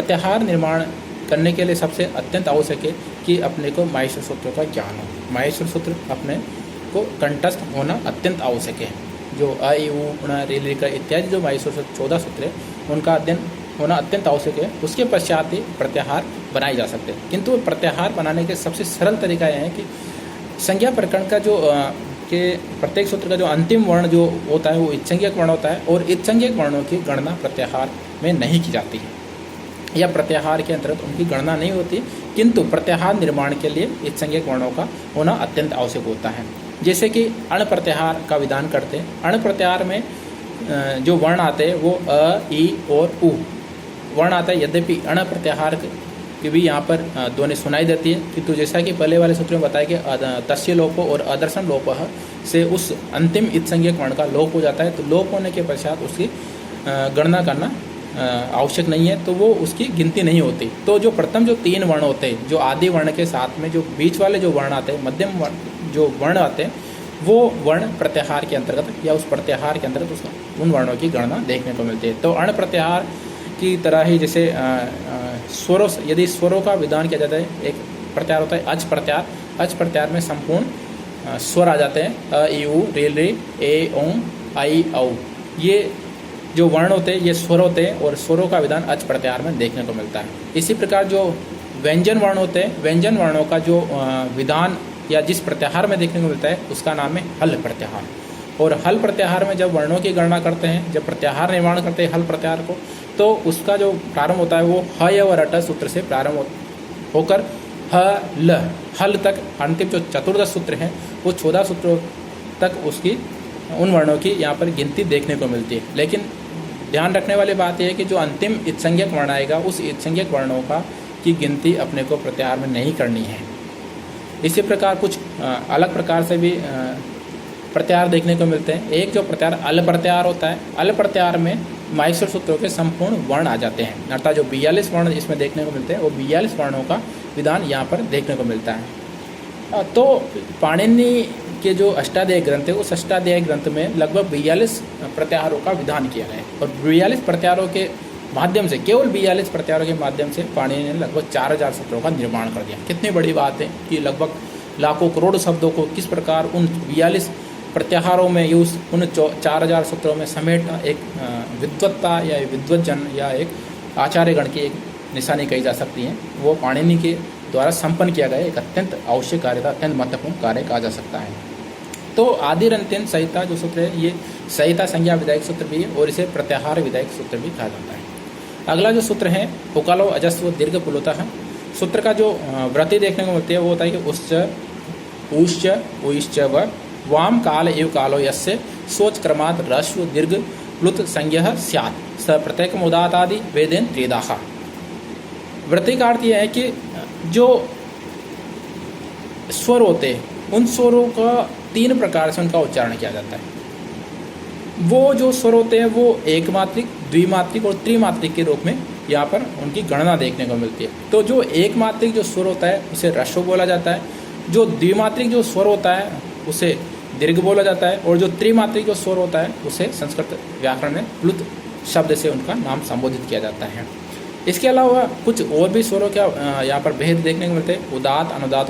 प्रत्याहार निर्माण करने के लिए सबसे अत्यंत आवश्यक है कि अपने को माहेश्वर सूत्रों का ज्ञान हो। माहेश्वर सूत्र अपने को कंठस्थ होना अत्यंत आवश्यक है। जो अ इ उ ण रे रे इत्यादि जो माहेश्वर सूत्र 14 सूत्र है उनका अध्ययन होना अत्यंत आवश्यक है। उसके पश्चात ही प्रत्याहार बनाए जा सकते हैं। किंतु प्रत्याहार बनाने के सबसे सरल तरीका यह है कि संज्ञा प्रकरण का जो के प्रत्येक सूत्र का जो अंतिम वर्ण जो होता है वो इत्संज्ञक वर्ण होता है और इत्संज्ञक वर्णों की गणना प्रत्याहार में नहीं की जाती है या प्रत्याहार के अंतर्गत उनकी गणना नहीं होती। किंतु प्रत्याहार निर्माण के लिए इत्संज्ञक वर्णों का होना अत्यंत आवश्यक होता है। जैसे कि अण प्रत्याहार का विधान करते हैं। अण प्रत्याहार में जो वर्ण आते हैं वो अ, इ और उ वर्ण आता है। यद्यपि अण प्रत्याहार की भी यहाँ पर ध्वनि सुनाई देती है, किंतु जैसा कि पहले वाले सूत्र में बताया कि तस्य लोपो और अदर्शन लोप से उस अंतिम इत्संज्ञक वर्ण का लोप हो जाता है। तो लोप होने के पश्चात उसकी गणना करना आवश्यक नहीं है, तो वो उसकी गिनती नहीं होती। तो जो प्रथम जो 3 वर्ण होते हैं, जो आदि वर्ण के साथ में जो बीच वाले जो वर्ण आते हैं, मध्यम जो वर्ण आते हैं, वो वर्ण प्रत्याहार के अंतर्गत या उस प्रत्याहार के अंतर्गत उसका उन वर्णों की गणना देखने को मिलती है। तो अण प्रत्याहार की तरह ही जैसे स्वरों, यदि स्वरों का विधान किया जाता है, एक प्रत्याहार होता है अच प्रत्याहार। अच प्रत्याहार में संपूर्ण स्वर आ जाते हैं, अ इ उ रे रे ए ओम आई औ। ये जो वर्ण होते हैं ये स्वर होते हैं और स्वरों का विधान अच प्रत्याहार में देखने को मिलता है। इसी प्रकार जो व्यंजन वर्ण होते हैं, व्यंजन वर्णों का जो विधान या जिस प्रत्याहार में देखने को मिलता है उसका नाम है हल प्रत्याहार। और हल प्रत्याहार में जब वर्णों की गणना करते हैं, जब प्रत्याहार निर्माण करते हैं हल प्रत्याहार को, तो उसका जो प्रारंभ होता है वो ह य और अट सूत्र से प्रारंभ होकर ह ल हल तक अंतिम जो चतुर्दश सूत्र हैं वो 14 सूत्रों तक उसकी उन वर्णों की यहाँ पर गिनती देखने को मिलती है। लेकिन ध्यान रखने वाली बात यह है कि जो अंतिम इत्संज्ञक वर्ण आएगा उस इत्संज्ञक वर्णों का की गिनती अपने को प्रत्याहार में नहीं करनी है। इसी प्रकार कुछ अलग प्रकार से भी प्रत्याहार देखने को मिलते हैं। एक जो प्रत्याहार अल प्रत्याहार होता है, अल प्रत्याहार में माहेश्वर सूत्रों के संपूर्ण वर्ण आ जाते हैं, अर्थात जो 42 वर्ण इसमें देखने को मिलते हैं वो 42 वर्णों का विधान यहाँ पर देखने को मिलता है। तो पाणिनि के जो अष्टाध्यायी ग्रंथ है उस अष्टाध्यायी ग्रंथ में लगभग 42 प्रत्याहारों का विधान किया गया है और 42 प्रत्याहारों के माध्यम से, केवल 42 प्रत्याहारों के माध्यम से पाणिनि ने लगभग 4000 सूत्रों का निर्माण कर दिया। कितनी बड़ी बात है कि लगभग लाखों करोड़ शब्दों को किस प्रकार उन 42 प्रत्याहारों में यूज उन 4000 सूत्रों में समेटना एक विद्वत्ता या विद्वज्जन या एक आचार्यगण की एक निशानी कही जा सकती है। वो पाणिनि के द्वारा संपन्न किया गया एक अत्यंत आवश्यक कार्य था, अत्यंत महत्वपूर्ण कार्य कहा जा सकता है। तो आदि अंत्यन संहिता जो सूत्र है ये संहिता संज्ञा विधायक सूत्र भी है और इसे प्रत्याहार विधायक सूत्र भी कहा जाता है। अगला जो सूत्र है उकालो अजस्व दीर्घ पुलुतः सूत्र का जो वृत्ति देखने को मिलती है वो होता है कि उश्च ऊश्च उश्च व वाम काल एव कालो यस्य सोच क्रमात् ह्रस्व दीर्घ प्लुत संज्ञः स्यात् स प्रत्येकम् उदात्तादि वेदेन त्रिदाः। वृत्ति का अर्थ यह है कि जो स्वर होते हैं उन स्वरों का 3 प्रकार से उनका उच्चारण किया जाता है। वो जो स्वर होते हैं वो एक मात्रिक, द्विमात्रिक और त्रिमात्रिक के रूप में यहाँ पर उनकी गणना देखने को मिलती है। तो जो एक मात्रिक जो स्वर होता है उसे ह्रस्व बोला जाता है, जो द्विमात्रिक जो स्वर होता है उसे दीर्घ बोला जाता है और जो त्रिमात्रिक जो स्वर होता है उसे संस्कृत व्याकरण में प्लुत शब्द से उनका नाम संबोधित किया जाता है। इसके अलावा कुछ और भी स्वरों का यहाँ पर भेद देखने को मिलते हैं। उदात, अनुदात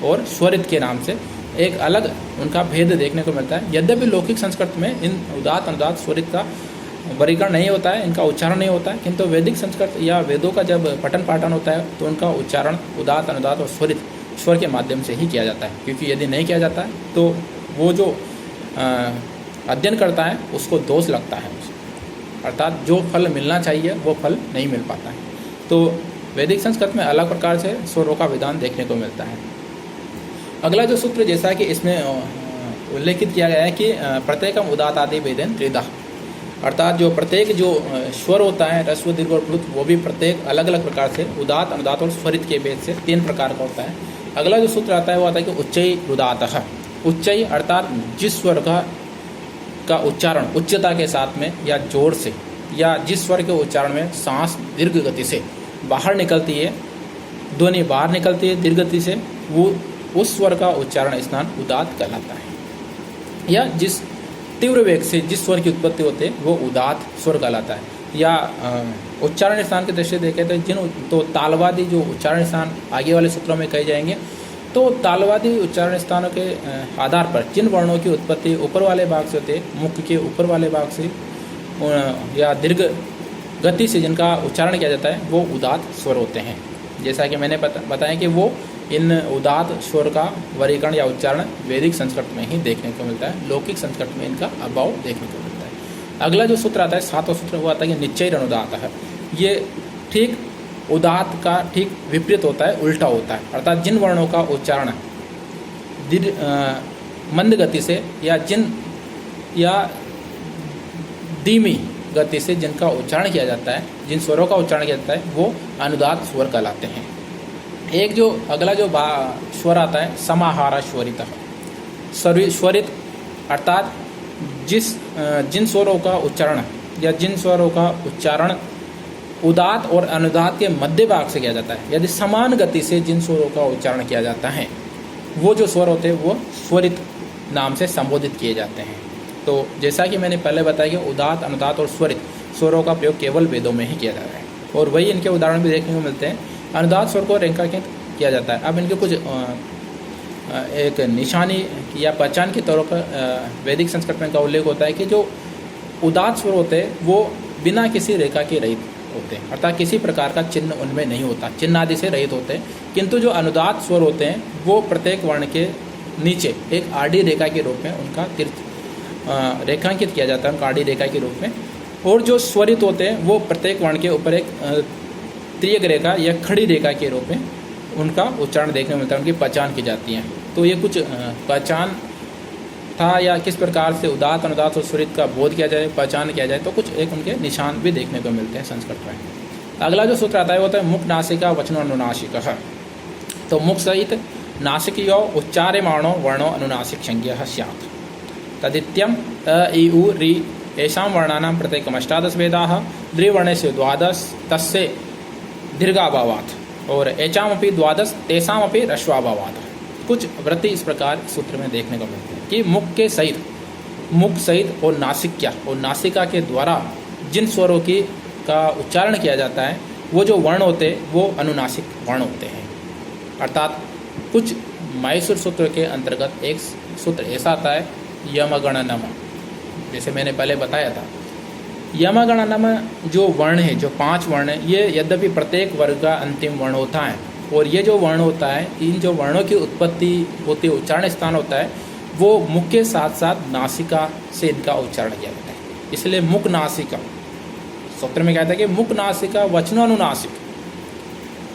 और स्वरित के नाम से एक अलग उनका भेद देखने को मिलता है। यद्यपि लौकिक संस्कृत में इन उदात, अनुदात, स्वरित का वर्गीकरण नहीं होता है, इनका उच्चारण नहीं होता है, किंतु वैदिक संस्कृत या वेदों का जब पठन पाठन होता है तो उनका उच्चारण उदात, अनुदात और स्वरित स्वर के माध्यम से ही किया जाता है। क्योंकि यदि नहीं किया जाता है तो वो जो अध्ययन करता है उसको दोष लगता है, अर्थात जो फल मिलना चाहिए वो फल नहीं मिल पाता है। तो वैदिक संस्कृत में अलग प्रकार से स्वरों का विधान देखने को मिलता है। अगला जो सूत्र जैसा कि इसमें उल्लेखित किया गया है कि प्रत्येकम उदात्तादि वेदेन त्रिधा, अर्थात जो प्रत्येक जो स्वर होता है ह्रस्व दीर्घ और प्लुत वो भी प्रत्येक अलग अलग प्रकार से उदात, अनुदात और स्वरित के भेद से 3 प्रकार का होता है। अगला जो सूत्र आता है वो आता है कि उच्चई उदातः। उच्चई अर्थात जिस स्वर का उच्चारण उच्चता के साथ में या जोर से या जिस स्वर के उच्चारण में सांस दीर्घ गति से बाहर निकलती है, ध्वनि बाहर निकलती है दीर्घ गति से, वो उस स्वर का उच्चारण स्नान उदात कहलाता है। या जिस तीव्र वेग से जिस स्वर की उत्पत्ति होती है वो उदात स्वर कहलाता है। या उच्चारण स्थान की दृष्टि देखें तो तालवादी जो उच्चारण स्थान आगे वाले सूत्रों में कहे जाएंगे, तो तालवादी उच्चारण स्थानों के आधार पर जिन वर्णों की उत्पत्ति ऊपर वाले भाग से होते, मुख के ऊपर वाले भाग से या दीर्घ गति से जिनका उच्चारण किया जाता है, वो उदात्त स्वर होते हैं। जैसा कि मैंने बताया कि वो इन उदात्त स्वर का वर्गीकरण या उच्चारण वैदिक संस्कृत में ही देखने को मिलता है, लौकिक संस्कृत में इनका अभाव देखने को मिलता है। अगला जो सूत्र आता है, सातवां सूत्र, वो आता है कि निश्चय अनुदात है। ये ठीक उदात्त का ठीक विपरीत होता है, उल्टा होता है। अर्थात जिन वर्णों का उच्चारण मंद गति से या धीमी गति से जिनका उच्चारण किया जाता है, जिन स्वरों का उच्चारण किया जाता है, वो अनुदात्त स्वर कहलाते हैं। एक जो अगला जो स्वर आता है, समाहार स्वरित। स्वरित अर्थात जिन स्वरों का उच्चारण या जिन स्वरों का उच्चारण उदात्त और अनुदात्त के मध्य भाग से किया जाता है, यदि समान गति से जिन स्वरों का उच्चारण किया जाता है, वो जो स्वर होते हैं वो स्वरित नाम से संबोधित किए जाते हैं। तो जैसा कि मैंने पहले बताया कि उदात्त, अनुदात्त और स्वरित स्वरों का प्रयोग केवल वेदों में ही किया जा रहा है, और वही इनके उदाहरण भी देखने को मिलते हैं। अनुदात्त स्वर को रेखांकित किया जाता है। अब इनके कुछ एक निशानी या पहचान के तौर पर वैदिक संस्कृत में इनका उल्लेख होता है कि जो उदात्त स्वर होते हैं वो बिना किसी रेखा के रहित होते हैं, अर्थात किसी प्रकार का चिन्ह उनमें नहीं होता, चिन्ह आदि से रहित होते हैं। किंतु जो अनुदात्त स्वर होते हैं वो प्रत्येक वर्ण के नीचे एक आड़ी रेखा के रूप में उनका रेखांकित किया जाता है, उनका आड़ी रेखा के रूप में। और जो स्वरित होते हैं वो प्रत्येक वर्ण के ऊपर एक त्रियक रेखा या खड़ी रेखा के रूप में उनका उच्चारण देखने को मिलता है, उनकी पहचान की जाती है। तो ये कुछ पहचान था या किस प्रकार से उदात्त, अनुदात्त और स्वरित का बोध किया जाए, पहचान किया जाए, तो कुछ एक उनके निशान भी देखने को मिलते हैं संस्कृत में। अगला जो सूत्र आता है वो होता है मुख नासिका वचनो अनुनासिक। तो मुख सहित नासिकयो उच्चार्यमाणो वर्णो अनुनासिक संज्ञः स्यात्। तदित्यम अ इ उ रि येषां वर्णानां प्रत्येकम् 18 वेदाः, द्विवर्णेषु 12 तस्य दीर्घाभावात् और एचामपि 12 तेषामपि ह्रस्वाभावात्। कुछ वृत्ति इस प्रकार सूत्र में देखने को मिलती है कि मुख सहित और नासिक्या और नासिका के द्वारा जिन स्वरों का उच्चारण किया जाता है, वो जो वर्ण होते हैं वो अनुनासिक वर्ण होते हैं। अर्थात कुछ माहेश्वर सूत्र के अंतर्गत एक सूत्र ऐसा आता है यमगणनम, जैसे मैंने पहले बताया था। यमगणनम जो वर्ण है, जो 5 वर्ण है, ये यद्यपि प्रत्येक वर्ग का अंतिम वर्ण होता है, और ये जो वर्ण होता है, इन जो वर्णों की उत्पत्ति होती है, उच्चारण स्थान होता है, वो मुख के साथ साथ नासिका से इनका उच्चारण किया जाता है। इसलिए मुख नासिका सूत्र में कहता है कि मुख नासिका वचनो अनुनासिक।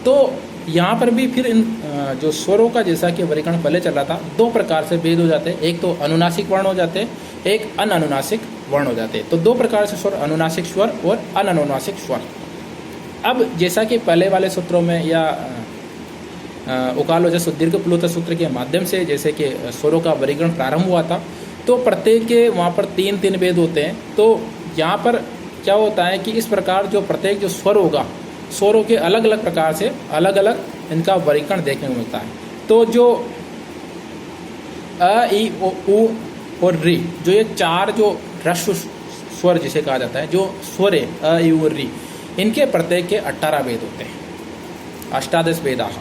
तो यहाँ पर भी फिर इन जो स्वरों का जैसा कि वर्गीकरण पहले चल रहा था, 2 प्रकार से भेद हो जाते हैं। एक तो अनुनासिक वर्ण हो जाते हैं, एक अननुनासिक वर्ण हो जाते हैं। तो 2 प्रकार से स्वर, अनुनासिक स्वर और अननुनासिक स्वर। अब जैसा कि पहले वाले सूत्रों में या उकालोजस दीर्घ प्लुत सूत्र के माध्यम से जैसे कि स्वरों का वर्गीकरण प्रारंभ हुआ था, तो प्रत्येक के वहाँ पर 3 भेद होते हैं। तो यहाँ पर क्या होता है कि इस प्रकार जो प्रत्येक जो स्वर होगा, स्वरों के अलग अलग प्रकार से अलग अलग इनका वर्गीकरण देखने को मिलता है। तो जो अ इ उ और रि, जो ये 4 जो ह्रस्व स्वर जिसे कहा जाता है, जो स्वर है अ इ उ रि, इनके प्रत्येक के 18 भेद होते हैं। 18 भेदाः।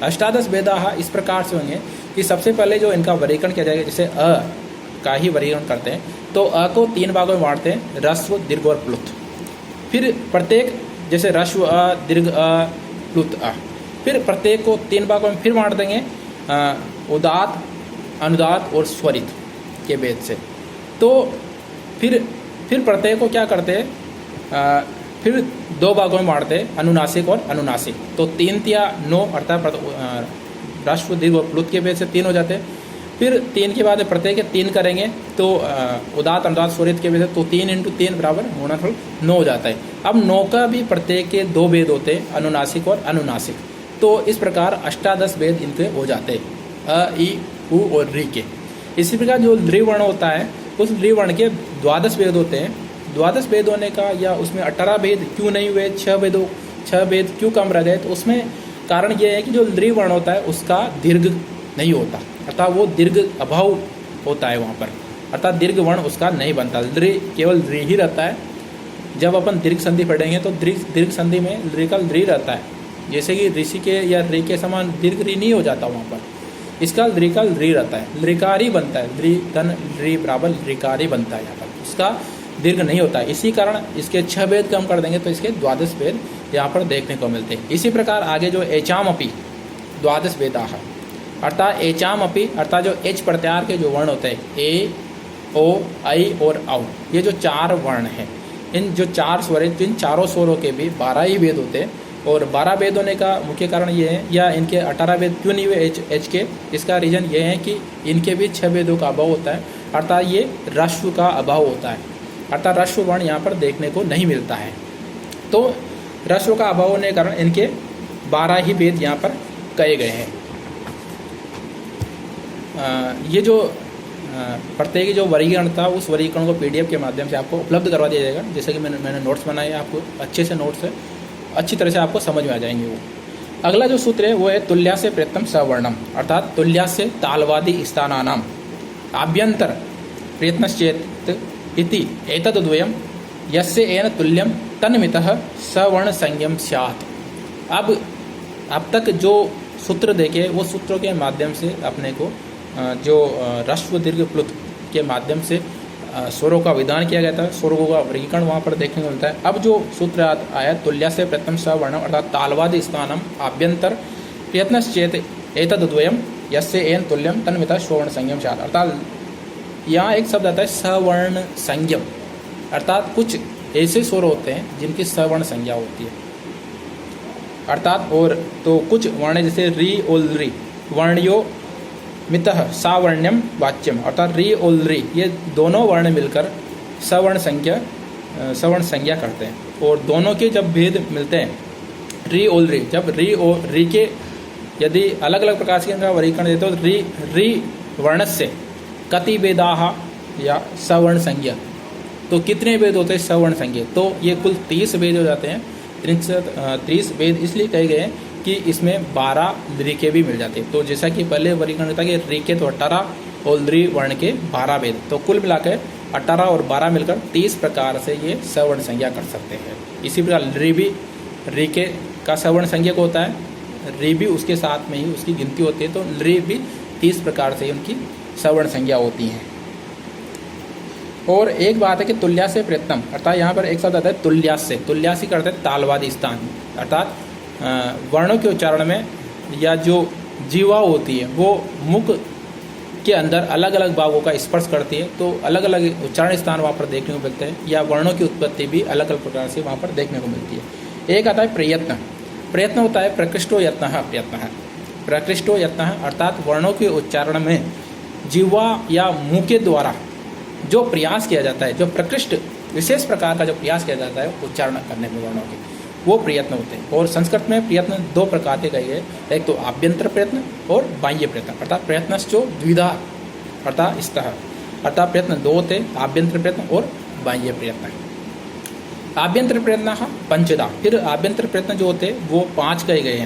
18 भेदाः इस प्रकार से होंगे कि सबसे पहले जो इनका वर्गीकरण किया जाएगा, जैसे अ का ही वर्गीकरण करते हैं, तो अ को 3 भागों में बांटते हैं, ह्रस्व, दीर्घ और प्लुत। फिर प्रत्येक जैसे ह्रस्व अ, दीर्घ अ, प्लुत अ, फिर प्रत्येक को 3 भागों में फिर बांट देंगे, उदात्त, अनुदात्त और स्वरित के भेद से। तो फिर प्रत्येक को क्या करते हैं, फिर 2 भागों में बांटते हैं, अनुनासिक और अनुनासिक। तो 3 या 9 अर्थात ह्रस्व, दीर्घ और प्लुत के भेद से 3 हो जाते हैं। फिर 3 के बाद प्रत्येक के 3 करेंगे, तो उदात्त, अनुदात्त, स्वरित के भेद से, तो 3 × 3 बराबर गुणनफल 9 हो जाता है। अब 9 का भी प्रत्येक के 2 भेद होते हैं, अनुनासिक और अनुनासिक। तो इस प्रकार 18 भेद इनके हो जाते हैं, अ इ उ और रि के। इसी प्रकार जो द्विवर्ण होता है, उस द्विवर्ण के 12 भेद होते हैं। 12 भेद होने का या उसमें 18 भेद क्यों नहीं हुए, 6 भेद क्यों कम रह गए, तो उसमें कारण ये है कि जो द्विवर्ण होता है उसका दीर्घ नहीं होता, अर्थात वो दीर्घ अभाव होता है वहाँ पर, अर्थात दीर्घ वर्ण उसका नहीं बनता, केवल द्रि ही रहता है। जब अपन दीर्घ संधि पढ़ेंगे तो दीर्घ संधि में री का री रहता है, जैसे कि ऋषि के या रे के समान दीर्घ री नहीं हो जाता वहाँ पर, इसका री का री रहता है, रिकारी बनता है, री धन री बराबर रिकारी बनता है यहाँ पर, इसका दीर्घ नहीं होता है। इसी कारण इसके 6 भेद कम कर देंगे तो इसके 12 भेद यहाँ पर देखने को मिलते हैं। इसी प्रकार आगे जो एचामपि 12 भेदाः, अर्थात एचामपि अर्थात जो एच प्रत्याहार के जो वर्ण होते हैं ए ओ आई और औ, ये जो 4 वर्ण हैं, इन जो 4 स्वर हैं, इन चारों स्वरों के भी 12 ही भेद होते हैं। और 12 भेद होने का मुख्य कारण ये है, या इनके 18 भेद क्यों नहीं हुए एच के, इसका रीजन ये है कि इनके भी 6 भेदों का अभाव होता है, अर्थात ये ह्रस्व का अभाव होता है, अर्थात ह्रस्व वर्ण यहाँ पर देखने को नहीं मिलता है। तो ह्रस्व का अभाव होने के कारण इनके 12 ही भेद यहाँ पर कहे गए हैं। ये जो प्रत्येक जो वर्गीकरण था, उस वर्गीकरण को PDF के माध्यम से आपको उपलब्ध करवा दिया जाएगा। जैसे कि मैंने नोट्स बनाए, आपको अच्छे से नोट्स है, अच्छी तरह से आपको समझ में आ जाएंगे वो। अगला जो सूत्र है वो है तुल्यास्य प्रयत्नम सवर्णम, अर्थात तुल्यास्य तालवादी स्थानानाम आभ्यंतर प्रयत्नश्चेत इति एतद्द्वयम् यस्य एन तुल्यम तन्मितः सवर्ण संज्ञम स्यात्। अब तक जो सूत्र देखे वो सूत्रों के माध्यम से अपने को जो ह्रस्व दीर्घ प्लुत के माध्यम से स्वरों का विधान किया गया था, स्वरों का वर्गीकरण वहाँ पर देखने को मिलता है। अब जो सूत्र आया तुल्यास्य प्रयत्नम सवर्णम अर्थात तालवादी स्थानम आभ्यंतर प्रयत्नश्चेत एतद्द्वयम् यस्य एन तुल्यम तन्मितः स्वर्ण संज्ञम स्यात्, अर्थात यहाँ एक शब्द आता है सवर्ण संज्ञम, अर्थात कुछ ऐसे स्वर होते हैं जिनकी सवर्ण संज्ञा होती है, अर्थात और तो कुछ वर्ण जैसे री ओल री वर्णयो मितः सावर्ण्यम वाच्यम, अर्थात री ओल री ये दोनों वर्ण मिलकर सवर्ण संज्ञा करते हैं। और दोनों के जब भेद मिलते हैं री ओल री, जब री के यदि अलग अलग प्रकार से इनका वर्गीकरण देते हो तो री वर्णस्य कति भेदाः या सवर्ण संज्ञा, तो कितने भेद होते हैं सवर्ण संज्ञा, तो ये कुल 30 भेद हो जाते हैं। 30 भेद इसलिए कहे गए कि इसमें 12 रीके भी मिल जाते हैं। तो जैसा कि पहले वर्गीकरण था कि रीके तो 18 और री वर्ण के 12 भेद, तो कुल मिलाकर 18 और 12 मिलकर 30 प्रकार से ये सवर्ण संज्ञा कर सकते हैं। इसी प्रकार री भी रीके का सवर्ण संज्ञक होता है, री भी उसके साथ में ही उसकी गिनती होती है, तो री भी 30 प्रकार से उनकी सवर्ण संज्ञा होती हैं। और एक बात है कि तुल्यास्य प्रयत्नम, अर्थात यहाँ पर एक शब्द आता है तुल्यास्य, तुल्यास्य करते हैं तालवादी स्थान, अर्थात वर्णों के उच्चारण में या जो जीवा होती है वो मुख के अंदर अलग अलग भागों का स्पर्श करती है, तो अलग अलग उच्चारण स्थान वहाँ पर देखने को मिलते हैं, या वर्णों की उत्पत्ति भी अलग अलग प्रकार से वहाँ पर देखने को मिलती है। एक आता है प्रयत्न, प्रयत्न होता है प्रकृष्टो यत्नः, प्रकृष्टो यत्नः अर्थात वर्णों के उच्चारण में जीवा या मुंह के द्वारा जो प्रयास किया जाता है, जो प्रकृष्ट विशेष प्रकार का जो प्रयास किया जाता है उच्चारण करने में वर्णों के, वो प्रयत्न होते हैं। और संस्कृत में प्रयत्न 2 प्रकार के कहे गए, एक तो आभ्यंतर प्रयत्न और बाह्य प्रयत्न, अर्थात प्रयत्नश्चो द्विधा अर्थात स्तः, अर्थात प्रयत्न 2 होते हैं, आभ्यंतर प्रयत्न और बाह्य प्रयत्न। आभ्यंतर प्रयत्न 5, फिर आभ्यंतर प्रयत्न जो होते हैं वो 5 कहे गए हैं।